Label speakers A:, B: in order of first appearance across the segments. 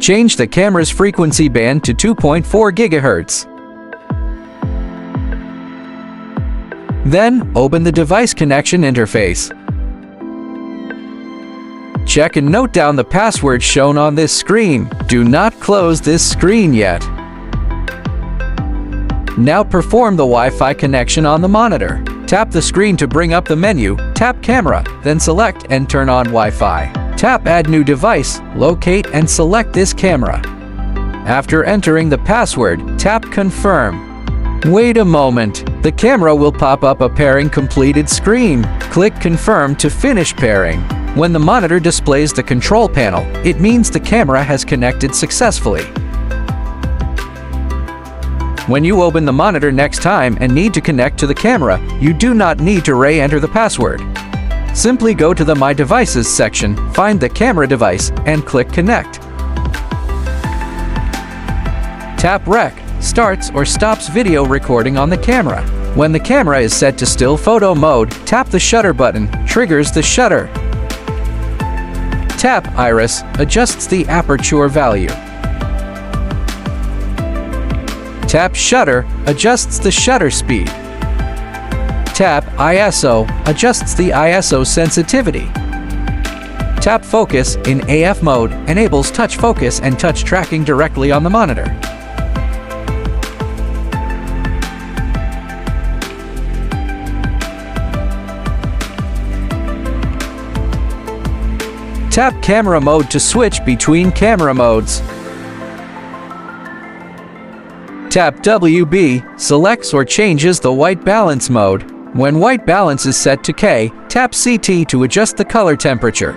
A: Change the camera's frequency band to 2.4 GHz. Then, open the device connection interface. Check and note down the password shown on this screen. Do not close this screen yet. Now perform the Wi-Fi connection on the monitor. Tap the screen to bring up the menu, tap Camera, then select and turn on Wi-Fi. Tap Add New Device, locate and select this camera. After entering the password, tap Confirm. Wait a moment. The camera will pop up a pairing completed screen. Click Confirm to finish pairing. When the monitor displays the control panel, it means the camera has connected successfully. When you open the monitor next time and need to connect to the camera, you do not need to re-enter the password. Simply go to the My Devices section, find the camera device, and click Connect. Tap Rec, starts or stops video recording on the camera. When the camera is set to still photo mode, tap the shutter button, triggers the shutter. Tap Iris, adjusts the aperture value. Tap Shutter, adjusts the shutter speed. Tap ISO, adjusts the ISO sensitivity. Tap Focus in AF mode, enables touch focus and touch tracking directly on the monitor. Tap Camera Mode to switch between camera modes. Tap WB, selects or changes the white balance mode. When white balance is set to K, tap CT to adjust the color temperature.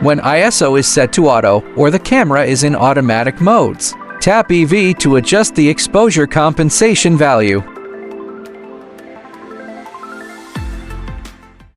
A: When ISO is set to auto or the camera is in automatic modes, tap EV to adjust the exposure compensation value.